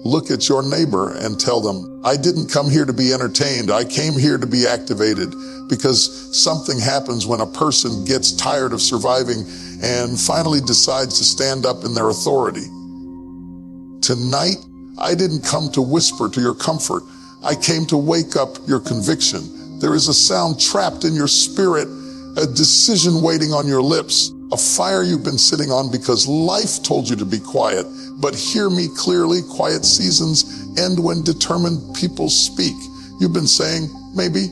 Look at your neighbor and tell them, I didn't come here to be entertained. I came here to be activated, because something happens when a person gets tired of surviving and finally decides to stand up in their authority. Tonight, I didn't come to whisper to your comfort. I came to wake up your conviction. There is a sound trapped in your spirit, a decision waiting on your lips, a fire you've been sitting on because life told you to be quiet. But hear me clearly, quiet seasons end when determined people speak. You've been saying, maybe,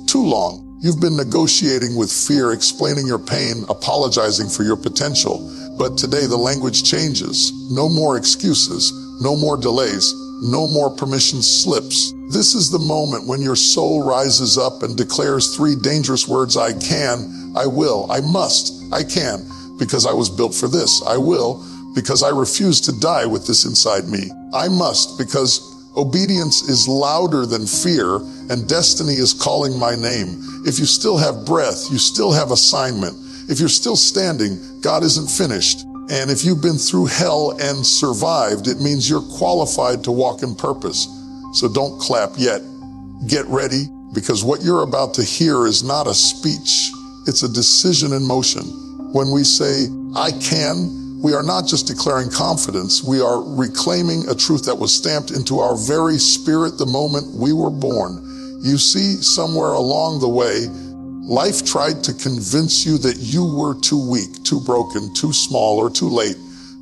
too long. You've been negotiating with fear, explaining your pain, apologizing for your potential. But today the language changes. No more excuses, no more delays, no more permission slips. This is the moment when your soul rises up and declares three dangerous words: I can, I will, I must, I can, because I was built for this. I will, because I refuse to die with this inside me. I must, because obedience is louder than fear and destiny is calling my name. If you still have breath, you still have assignment. If you're still standing, God isn't finished. And if you've been through hell and survived, it means you're qualified to walk in purpose. So don't clap yet. Get ready, because what you're about to hear is not a speech. It's a decision in motion. When we say, I can, we are not just declaring confidence. We are reclaiming a truth that was stamped into our very spirit the moment we were born. You see, somewhere along the way, life tried to convince you that you were too weak, too broken, too small, or too late.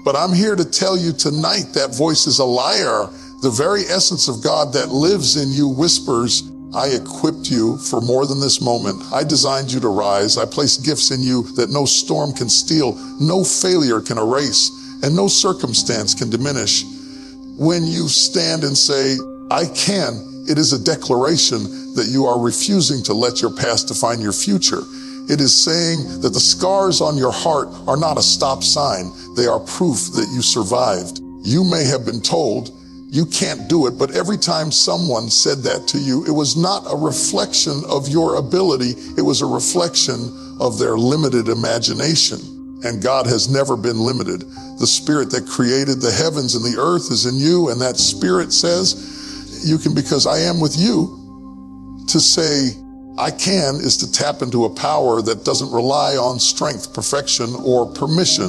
But I'm here to tell you tonight that voice is a liar. The very essence of God that lives in you whispers, I equipped you for more than this moment. I designed you to rise. I placed gifts in you that no storm can steal, no failure can erase, and no circumstance can diminish. When you stand and say, I can, it is a declaration that you are refusing to let your past define your future. It is saying that the scars on your heart are not a stop sign. They are proof that you survived. You may have been told you can't do it, but every time someone said that to you, it was not a reflection of your ability. It was a reflection of their limited imagination. And God has never been limited. The spirit that created the heavens and the earth is in you, and that spirit says, you can, because I am with you. To say, I can, is to tap into a power that doesn't rely on strength, perfection, or permission.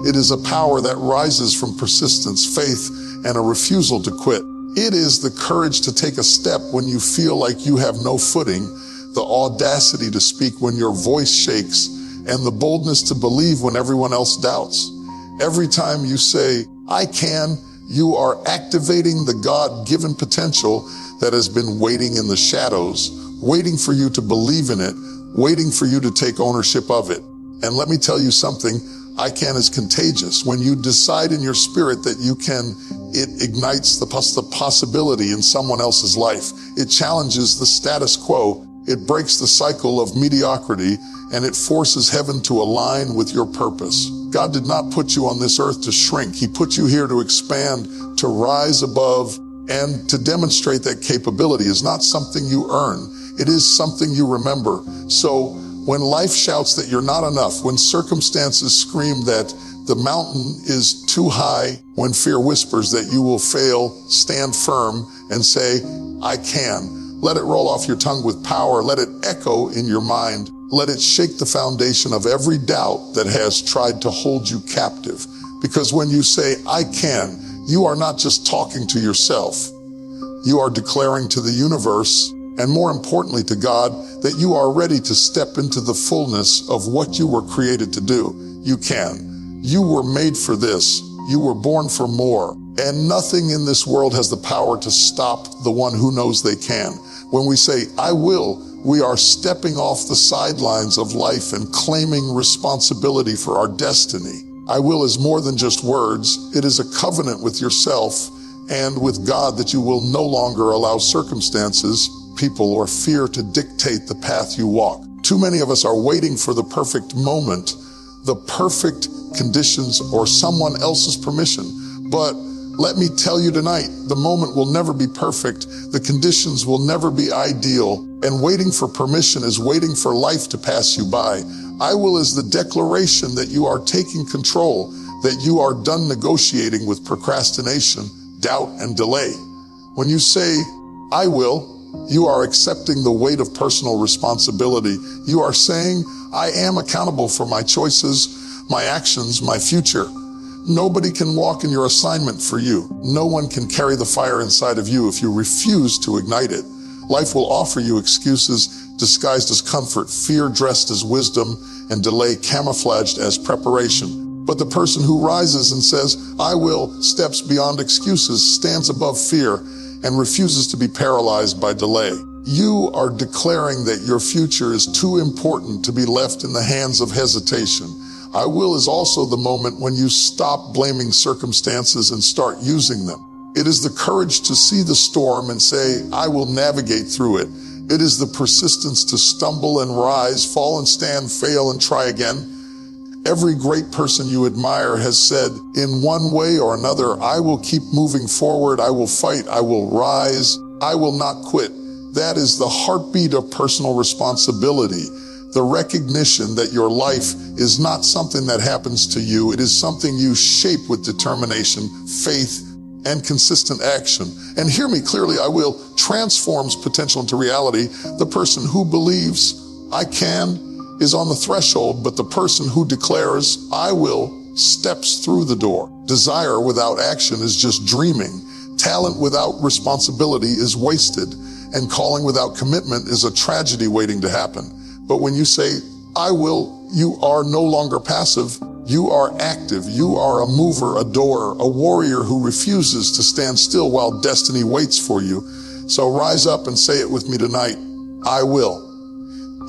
It is a power that rises from persistence, faith, and a refusal to quit. It is the courage to take a step when you feel like you have no footing, the audacity to speak when your voice shakes, and the boldness to believe when everyone else doubts. Every time you say, I can, you are activating the God-given potential that has been waiting in the shadows, waiting for you to believe in it, waiting for you to take ownership of it. And let me tell you something, I can is contagious. When you decide in your spirit that you can, it ignites the possibility in someone else's life. It challenges the status quo. It breaks the cycle of mediocrity, and it forces heaven to align with your purpose. God did not put you on this earth to shrink. He put you here to expand, to rise above, and to demonstrate that capability is not something you earn. It is something you remember. So when life shouts that you're not enough, when circumstances scream that the mountain is too high, when fear whispers that you will fail, stand firm and say, I can. Let it roll off your tongue with power. Let it echo in your mind. Let it shake the foundation of every doubt that has tried to hold you captive. Because when you say, I can, you are not just talking to yourself. You are declaring to the universe, and more importantly to God, that you are ready to step into the fullness of what you were created to do. You can. You were made for this. You were born for more. And nothing in this world has the power to stop the one who knows they can. When we say, I will, we are stepping off the sidelines of life and claiming responsibility for our destiny. I will is more than just words. It is a covenant with yourself and with God that you will no longer allow circumstances, people, or fear to dictate the path you walk. Too many of us are waiting for the perfect moment, the perfect conditions, or someone else's permission. But let me tell you tonight, the moment will never be perfect. The conditions will never be ideal. And waiting for permission is waiting for life to pass you by. I will is the declaration that you are taking control, that you are done negotiating with procrastination, doubt, and delay. When you say, I will, you are accepting the weight of personal responsibility. You are saying, I am accountable for my choices, my actions, my future. Nobody can walk in your assignment for you. No one can carry the fire inside of you if you refuse to ignite it. Life will offer you excuses disguised as comfort, fear dressed as wisdom, and delay camouflaged as preparation. But the person who rises and says, I will, steps beyond excuses, stands above fear, and refuses to be paralyzed by delay. You are declaring that your future is too important to be left in the hands of hesitation. I will is also the moment when you stop blaming circumstances and start using them. It is the courage to see the storm and say, I will navigate through it. It is the persistence to stumble and rise, fall and stand, fail and try again. Every great person you admire has said, in one way or another, I will keep moving forward, I will fight, I will rise, I will not quit. That is the heartbeat of personal responsibility. The recognition that your life is not something that happens to you. It is something you shape with determination, faith, and consistent action. And hear me clearly, I will transforms potential into reality. The person who believes I can is on the threshold, but the person who declares I will steps through the door. Desire without action is just dreaming. Talent without responsibility is wasted. And calling without commitment is a tragedy waiting to happen. But when you say, I will, you are no longer passive. You are active. You are a mover, a doer, a warrior who refuses to stand still while destiny waits for you. So rise up and say it with me tonight. I will.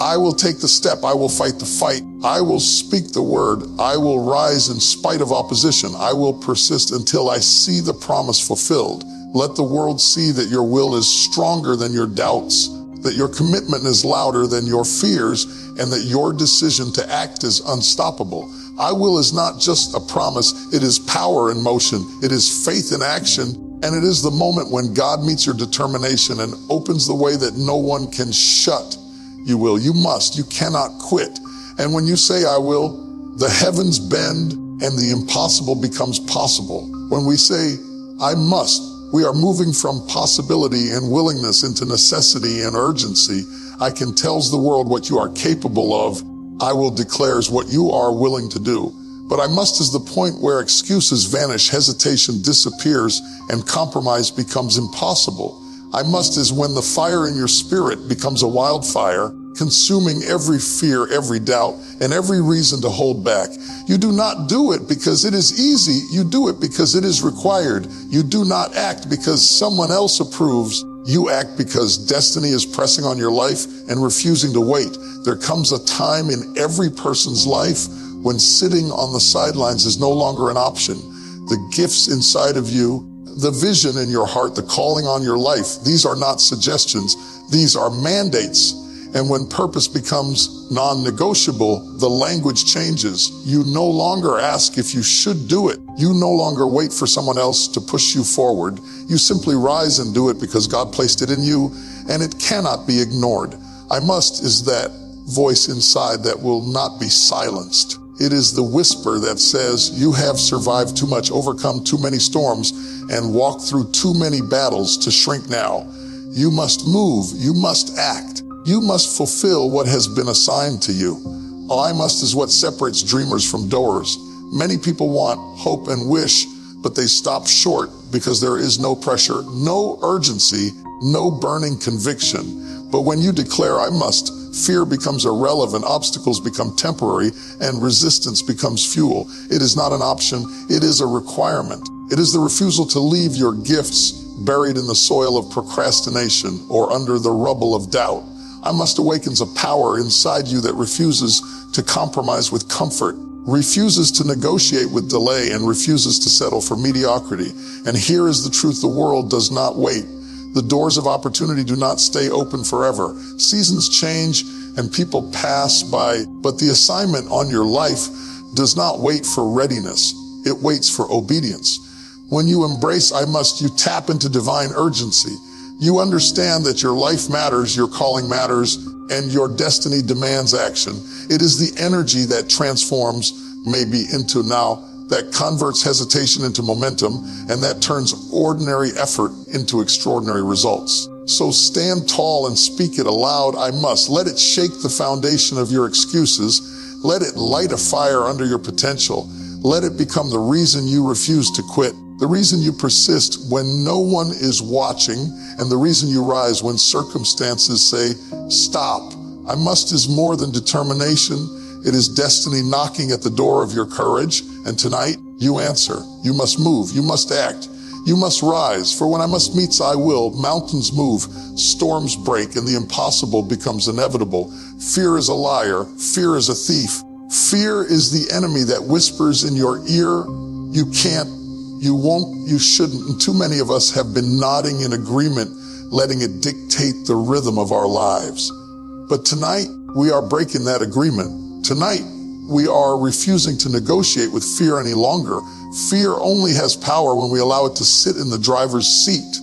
I will take the step. I will fight the fight. I will speak the word. I will rise in spite of opposition. I will persist until I see the promise fulfilled. Let the world see that your will is stronger than your doubts, that your commitment is louder than your fears, and that your decision to act is unstoppable. I will is not just a promise, it is power in motion, it is faith in action, and it is the moment when God meets your determination and opens the way that no one can shut. You will, you must, you cannot quit. And when you say I will, the heavens bend and the impossible becomes possible. When we say I must, we are moving from possibility and willingness into necessity and urgency. I can tells the world what you are capable of. I will declares what you are willing to do. But I must is the point where excuses vanish, hesitation disappears, and compromise becomes impossible. I must is when the fire in your spirit becomes a wildfire, consuming every fear, every doubt, and every reason to hold back. You do not do it because it is easy. You do it because it is required. You do not act because someone else approves. You act because destiny is pressing on your life and refusing to wait. There comes a time in every person's life when sitting on the sidelines is no longer an option. The gifts inside of you, the vision in your heart, the calling on your life, these are not suggestions. These are mandates. And when purpose becomes non-negotiable, the language changes. You no longer ask if you should do it. You no longer wait for someone else to push you forward. You simply rise and do it because God placed it in you, and it cannot be ignored. I must is that voice inside that will not be silenced. It is the whisper that says, you have survived too much, overcome too many storms, and walked through too many battles to shrink now. You must move. You must act. You must fulfill what has been assigned to you. I must is what separates dreamers from doers. Many people want hope and wish, but they stop short because there is no pressure, no urgency, no burning conviction. But when you declare, I must, fear becomes irrelevant, obstacles become temporary, and resistance becomes fuel. It is not an option, it is a requirement. It is the refusal to leave your gifts buried in the soil of procrastination or under the rubble of doubt. I must awakens a power inside you that refuses to compromise with comfort, refuses to negotiate with delay, and refuses to settle for mediocrity. And here is the truth: the world does not wait. The doors of opportunity do not stay open forever. Seasons change and people pass by, but the assignment on your life does not wait for readiness. It waits for obedience. When you embrace I must, you tap into divine urgency. You understand that your life matters, your calling matters, and your destiny demands action. It is the energy that transforms maybe into now that converts hesitation into momentum, and that turns ordinary effort into extraordinary results. So stand tall and speak it aloud, I must. Let it shake the foundation of your excuses. Let it light a fire under your potential. Let it become the reason you refuse to quit, the reason you persist when no one is watching, and the reason you rise when circumstances say, stop. I must is more than determination. It is destiny knocking at the door of your courage. And tonight, you answer. You must move. You must act. You must rise. For when I must meets, I will. Mountains move. Storms break, and the impossible becomes inevitable. Fear is a liar. Fear is a thief. Fear is the enemy that whispers in your ear, you can't, you won't, you shouldn't. And too many of us have been nodding in agreement, letting it dictate the rhythm of our lives. But tonight, we are breaking that agreement. Tonight, we are refusing to negotiate with fear any longer. Fear only has power when we allow it to sit in the driver's seat.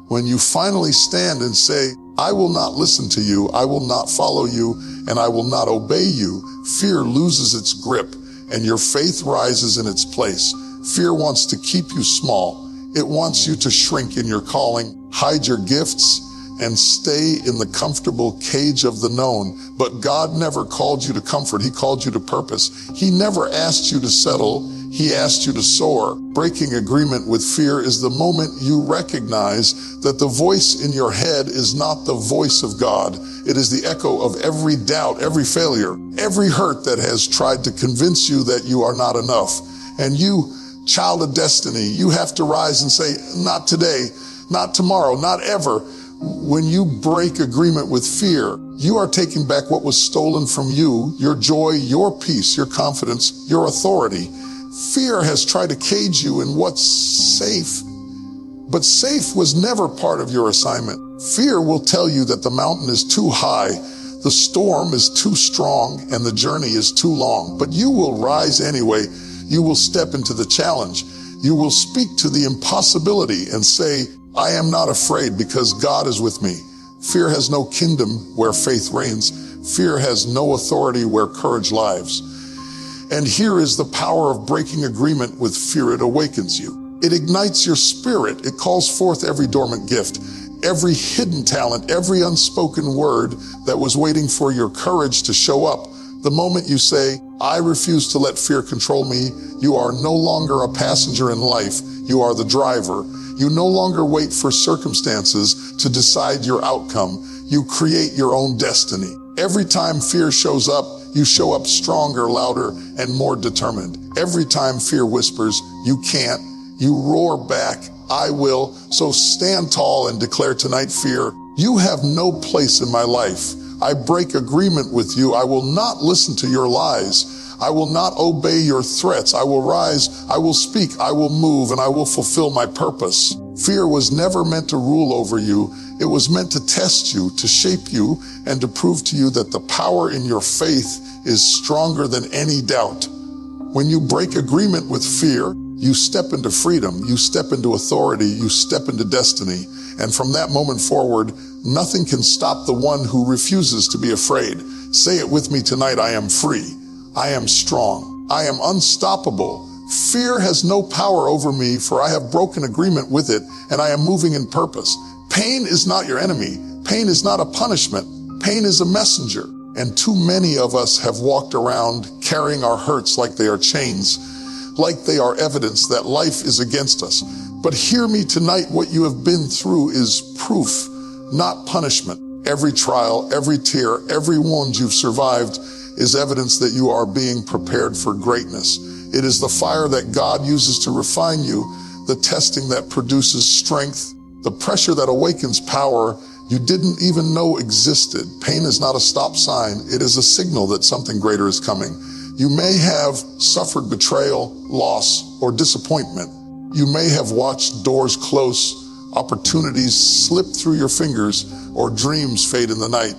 When you finally stand and say, I will not listen to you, I will not follow you, and I will not obey you, fear loses its grip and your faith rises in its place. Fear wants to keep you small. It wants you to shrink in your calling, hide your gifts, and stay in the comfortable cage of the known. But God never called you to comfort. He called you to purpose. He never asked you to settle. He asked you to soar. Breaking agreement with fear is the moment you recognize that the voice in your head is not the voice of God. It is the echo of every doubt, every failure, every hurt that has tried to convince you that you are not enough. And you, child of destiny, you have to rise and say, not today, not tomorrow, not ever. When you break agreement with fear, you are taking back what was stolen from you, your joy, your peace, your confidence, your authority. Fear has tried to cage you in what's safe, but safe was never part of your assignment. Fear will tell you that the mountain is too high, the storm is too strong, and the journey is too long. But you will rise anyway. You will step into the challenge. You will speak to the impossibility and say, I am not afraid because God is with me. Fear has no kingdom where faith reigns. Fear has no authority where courage lives. And here is the power of breaking agreement with fear. It awakens you. It ignites your spirit. It calls forth every dormant gift, every hidden talent, every unspoken word that was waiting for your courage to show up. The moment you say, I refuse to let fear control me, you are no longer a passenger in life. You are the driver. You no longer wait for circumstances to decide your outcome. You create your own destiny. Every time fear shows up, you show up stronger, louder, and more determined. Every time fear whispers, you can't, you roar back, I will. So stand tall and declare tonight, fear, you have no place in my life. I break agreement with you. I will not listen to your lies. I will not obey your threats. I will rise, I will speak, I will move, and I will fulfill my purpose. Fear was never meant to rule over you. It was meant to test you, to shape you, and to prove to you that the power in your faith is stronger than any doubt. When you break agreement with fear, you step into freedom, you step into authority, you step into destiny. And from that moment forward, nothing can stop the one who refuses to be afraid. Say it with me tonight, I am free. I am strong. I am unstoppable. Fear has no power over me, for I have broken agreement with it, and I am moving in purpose. Pain is not your enemy. Pain is not a punishment. Pain is a messenger. And too many of us have walked around carrying our hurts like they are chains, like they are evidence that life is against us. But hear me tonight, what you have been through is proof, not punishment. Every trial, every tear, every wound you've survived is evidence that you are being prepared for greatness. It is the fire that God uses to refine you, the testing that produces strength, the pressure that awakens power you didn't even know existed. Pain is not a stop sign. It is a signal that something greater is coming. You may have suffered betrayal, loss, or disappointment. You may have watched doors close, opportunities slip through your fingers, or dreams fade in the night.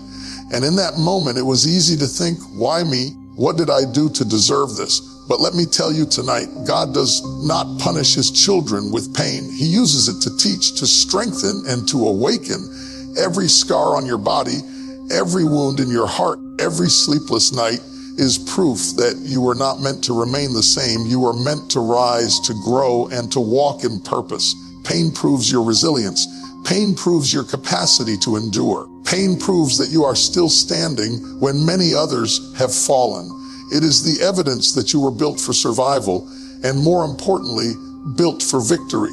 And in that moment, it was easy to think, why me? What did I do to deserve this? But let me tell you tonight, God does not punish his children with pain. He uses it to teach, to strengthen, and to awaken. Every scar on your body, every wound in your heart, every sleepless night is proof that you were not meant to remain the same. You were meant to rise, to grow, and to walk in purpose. Pain proves your resilience. Pain proves your capacity to endure. Pain proves that you are still standing when many others have fallen. It is the evidence that you were built for survival, and more importantly, built for victory.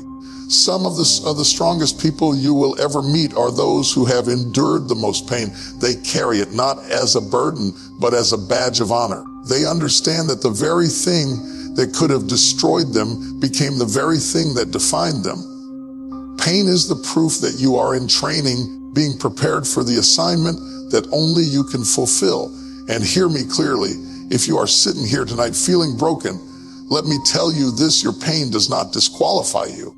Some of the strongest people you will ever meet are those who have endured the most pain. They carry it not as a burden, but as a badge of honor. They understand that the very thing that could have destroyed them became the very thing that defined them. Pain is the proof that you are in training, being prepared for the assignment that only you can fulfill. And hear me clearly, if you are sitting here tonight feeling broken, let me tell you this: your pain does not disqualify you.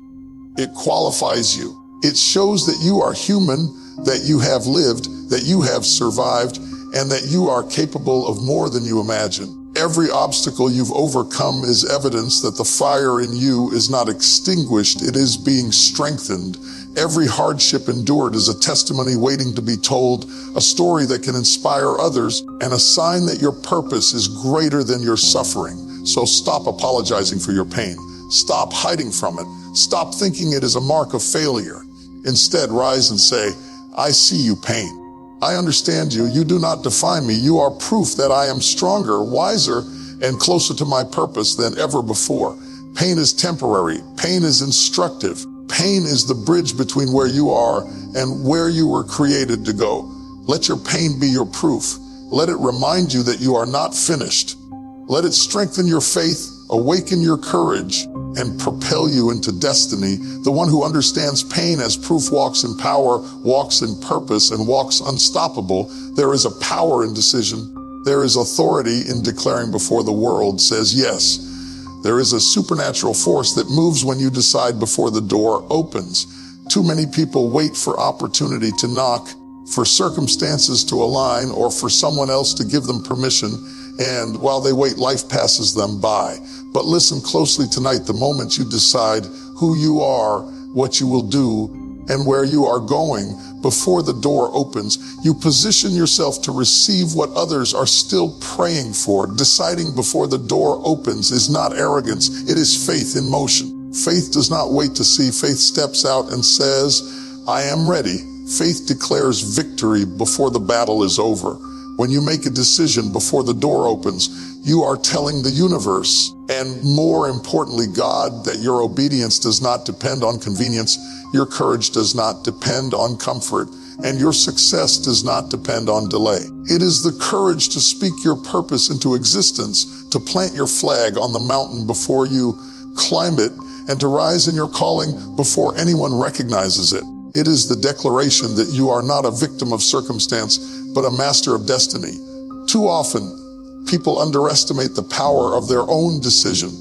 It qualifies you. It shows that you are human, that you have lived, that you have survived, and that you are capable of more than you imagine. Every obstacle you've overcome is evidence that the fire in you is not extinguished, it is being strengthened. Every hardship endured is a testimony waiting to be told, a story that can inspire others, and a sign that your purpose is greater than your suffering. So stop apologizing for your pain. Stop hiding from it. Stop thinking it is a mark of failure. Instead, rise and say, I see you, pain. I understand you. You do not define me. You are proof that I am stronger, wiser, and closer to my purpose than ever before. Pain is temporary. Pain is instructive. Pain is the bridge between where you are and where you were created to go. Let your pain be your proof. Let it remind you that you are not finished. Let it strengthen your faith, awaken your courage, and propel you into destiny. The one who understands pain as proof walks in power, walks in purpose, and walks unstoppable. There is a power in decision. There is authority in declaring before the world says yes. There is a supernatural force that moves when you decide before the door opens. Too many people wait for opportunity to knock, for circumstances to align, or for someone else to give them permission. And while they wait, life passes them by. But listen closely tonight. The moment you decide who you are, what you will do, and where you are going, before the door opens, you position yourself to receive what others are still praying for. Deciding before the door opens is not arrogance. It is faith in motion. Faith does not wait to see. Faith steps out and says, I am ready. Faith declares victory before the battle is over. When you make a decision before the door opens, you are telling the universe, and more importantly, God, that your obedience does not depend on convenience, your courage does not depend on comfort, and your success does not depend on delay. It is the courage to speak your purpose into existence, to plant your flag on the mountain before you climb it, and to rise in your calling before anyone recognizes it. It is the declaration that you are not a victim of circumstance, but a master of destiny. Too often, people underestimate the power of their own decision.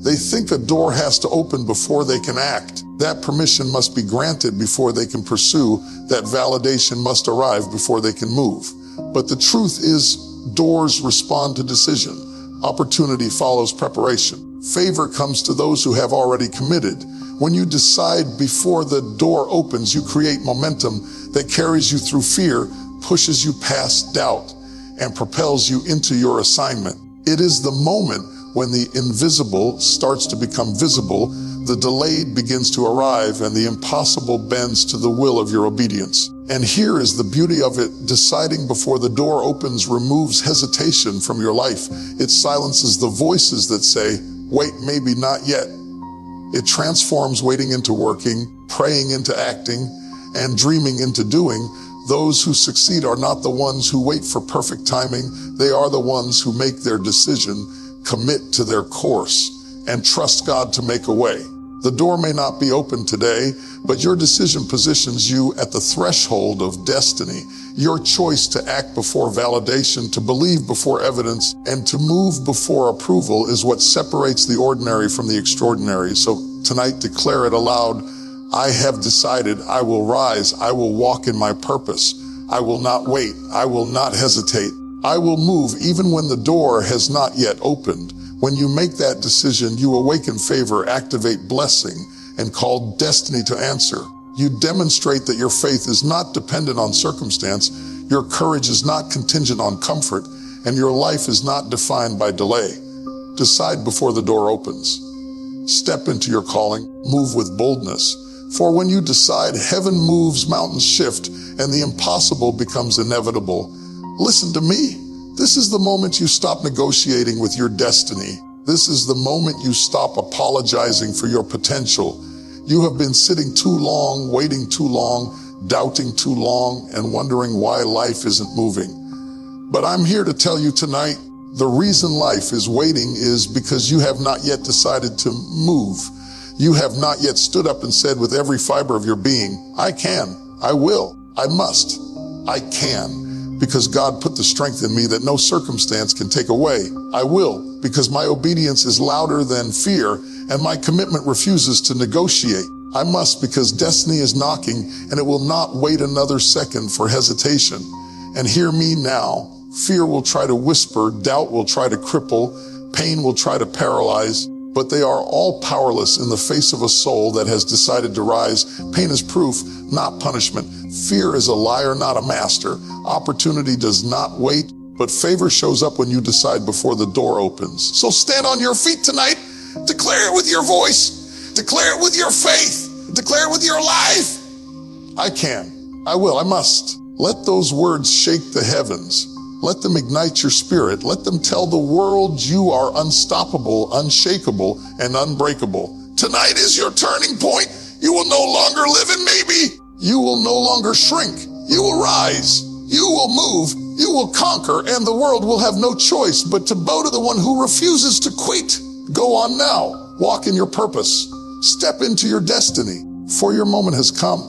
They think a door has to open before they can act. That permission must be granted before they can pursue. That validation must arrive before they can move. But the truth is, doors respond to decision. Opportunity follows preparation. Favor comes to those who have already committed. When you decide before the door opens, you create momentum that carries you through fear, pushes you past doubt, and propels you into your assignment. It is the moment when the invisible starts to become visible, the delayed begins to arrive, and the impossible bends to the will of your obedience. And here is the beauty of it. Deciding before the door opens removes hesitation from your life. It silences the voices that say, wait, maybe not yet. It transforms waiting into working, praying into acting, and dreaming into doing. Those who succeed are not the ones who wait for perfect timing. They are the ones who make their decision, commit to their course, and trust God to make a way. The door may not be open today, but your decision positions you at the threshold of destiny. Your choice to act before validation, to believe before evidence, and to move before approval is what separates the ordinary from the extraordinary. So tonight, declare it aloud. I have decided I will rise. I will walk in my purpose. I will not wait. I will not hesitate. I will move even when the door has not yet opened. When you make that decision, you awaken favor, activate blessing, and call destiny to answer. You demonstrate that your faith is not dependent on circumstance. Your courage is not contingent on comfort, and your life is not defined by delay. Decide before the door opens. Step into your calling, move with boldness. For when you decide, heaven moves, mountains shift, and the impossible becomes inevitable. Listen to me. This is the moment you stop negotiating with your destiny. This is the moment you stop apologizing for your potential. You have been sitting too long, waiting too long, doubting too long, and wondering why life isn't moving. But I'm here to tell you tonight, the reason life is waiting is because you have not yet decided to move. You have not yet stood up and said with every fiber of your being, I can, I will, I must, I can, because God put the strength in me that no circumstance can take away. I will, because my obedience is louder than fear and my commitment refuses to negotiate. I must, because destiny is knocking and it will not wait another second for hesitation. And hear me now. Fear will try to whisper, doubt will try to cripple, pain will try to paralyze, but they are all powerless in the face of a soul that has decided to rise. Pain is proof, not punishment. Fear is a liar, not a master. Opportunity does not wait, but favor shows up when you decide before the door opens. So stand on your feet tonight, declare it with your voice, declare it with your faith, declare it with your life. I can, I will, I must. Let those words shake the heavens. Let them ignite your spirit. Let them tell the world you are unstoppable, unshakable, and unbreakable. Tonight is your turning point. You will no longer live in maybe. You will no longer shrink. You will rise. You will move. You will conquer, and the world will have no choice but to bow to the one who refuses to quit. Go on now. Walk in your purpose. Step into your destiny, for your moment has come.